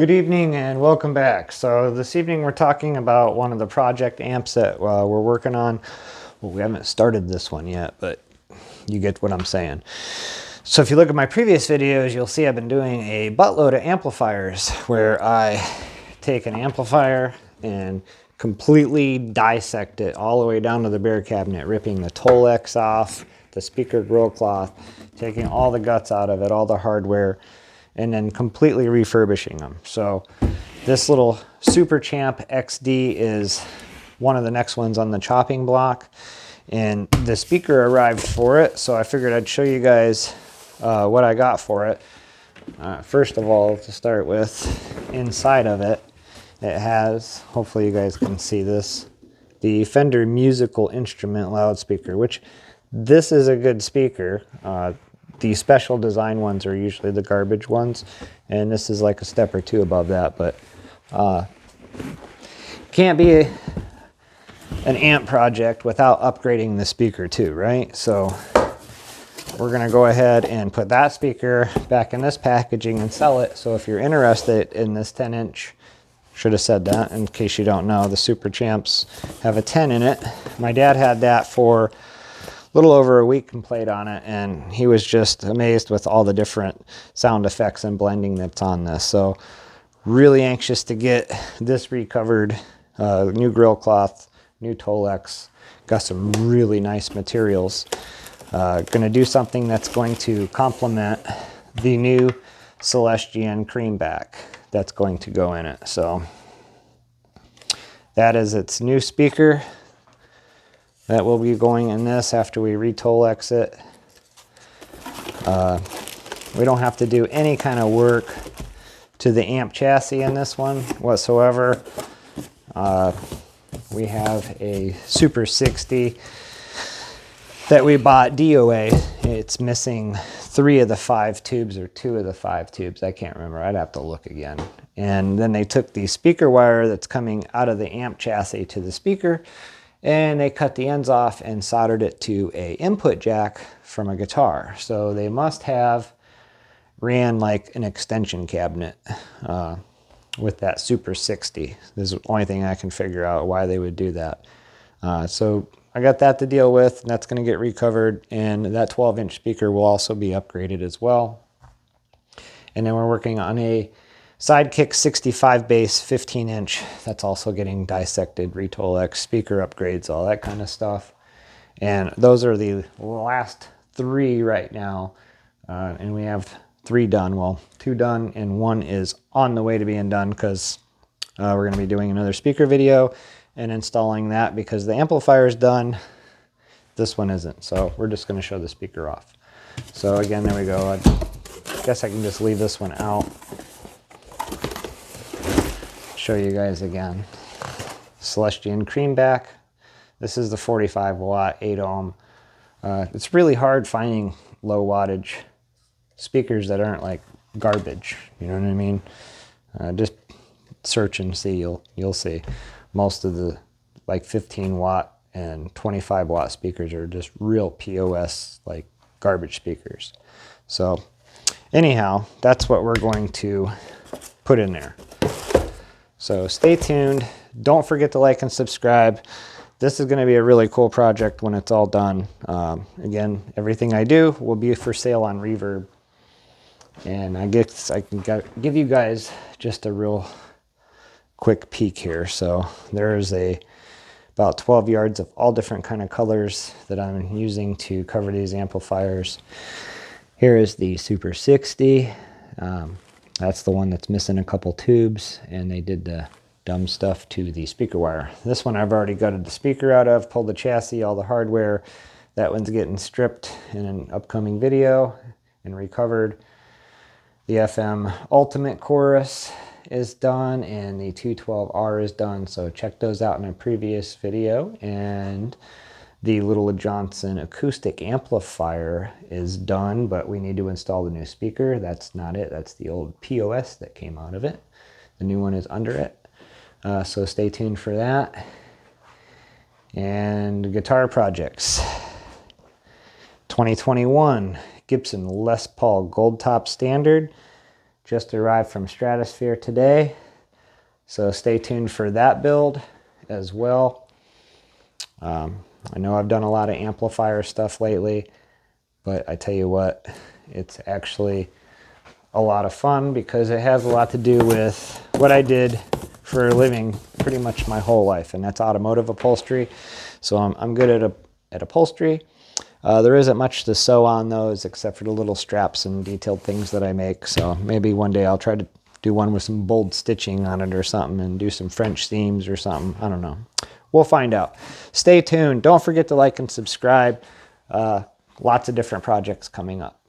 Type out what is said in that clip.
Good evening and welcome back. So this evening we're talking about one of the project amps that we're working on. Well, we haven't started this one yet, but you get what I'm saying. So if you look at my previous videos, you'll see I've been doing a buttload of amplifiers where I take an amplifier and completely dissect it all the way down to the bare cabinet, ripping the Tolex off, the speaker grill cloth, taking all the guts out of it, all the hardware, and then completely refurbishing them. So this little Super Champ XD is one of the next ones on the chopping block, and the speaker arrived for it, so I figured I'd show you guys what I got for it. First of all, to start with, inside of it, it has, hopefully you guys can see this, the Fender musical instrument loudspeaker, which this is a good speaker. The special design ones are usually the garbage ones, and this is like a step or two above that, but can't be an amp project without upgrading the speaker too, right? So we're gonna go ahead and put that speaker back in this packaging and sell it. So if you're interested in this 10-inch, should have said that in case you don't know, the Super Champs have a 10 in it. My dad had that for little over a week and played on it, and he was just amazed with all the different sound effects and blending that's on this. So really anxious to get this recovered. New grill cloth, new Tolex, got some really nice materials. Gonna do something that's going to complement the new Celestian Creamback that's going to go in it. So that is its new speaker. That will be going in this after we re-Tolex it. We don't have to do any kind of work to the amp chassis in this one whatsoever. We have a Super 60 that we bought DOA. It's missing 3 of the 5 tubes or 2 of the 5 tubes. I can't remember. I'd have to look again. And then they took the speaker wire that's coming out of the amp chassis to the speaker, and they cut the ends off and soldered it to a input jack from a guitar. So they must have ran like an extension cabinet with that Super 60. This is the only thing I can figure out why they would do that. So I got that to deal with, and that's going to get recovered, and that 12-inch speaker will also be upgraded as well. And then we're working on a Sidekick 65 bass 15-inch. That's also getting dissected, re-Tolex, speaker upgrades, all that kind of stuff. And those are the last 3 right now. And we have 3 done. Well, 2 done, and 1 is on the way to being done because we're going to be doing another speaker video and installing that because the amplifier is done. This one isn't. So we're just going to show the speaker off. So again, there we go. I guess I can just leave this one out. Show you guys again. Celestian Creamback. This is the 45 watt 8 ohm. It's really hard finding low wattage speakers that aren't like garbage. You know what I mean? Just search and see. You'll see. Most of the like 15 watt and 25 watt speakers are just real POS like garbage speakers. So anyhow, that's what we're going to put in there. So stay tuned. Don't forget to like and subscribe. This is going to be a really cool project when it's all done. Again, everything I do will be for sale on Reverb. And I guess I can give you guys just a real quick peek here. So there's about 12 yards of all different kind of colors that I'm using to cover these amplifiers. Here is the Super 60. That's the one that's missing a couple tubes, and they did the dumb stuff to the speaker wire. This one I've already gutted the speaker out of, pulled the chassis, all the hardware. That one's getting stripped in an upcoming video and recovered. The FM Ultimate Chorus is done, and the 212R is done, so check those out in a previous video. And the Little Johnson acoustic amplifier is done, but we need to install the new speaker. That's not it. That's the old POS that came out of it. The new one is under it. So stay tuned for that. And guitar projects. 2021 Gibson Les Paul Gold Top Standard. just arrived from Stratosphere today. So stay tuned for that build as well. I know I've done a lot of amplifier stuff lately, but I tell you what, it's actually a lot of fun because it has a lot to do with what I did for a living pretty much my whole life, and that's automotive upholstery. So I'm good at upholstery. There isn't much to sew on those except for the little straps and detailed things that I make. So maybe one day I'll try to do one with some bold stitching on it or something and do some French seams or something. I don't know. We'll find out. Stay tuned. Don't forget to like and subscribe. Lots of different projects coming up.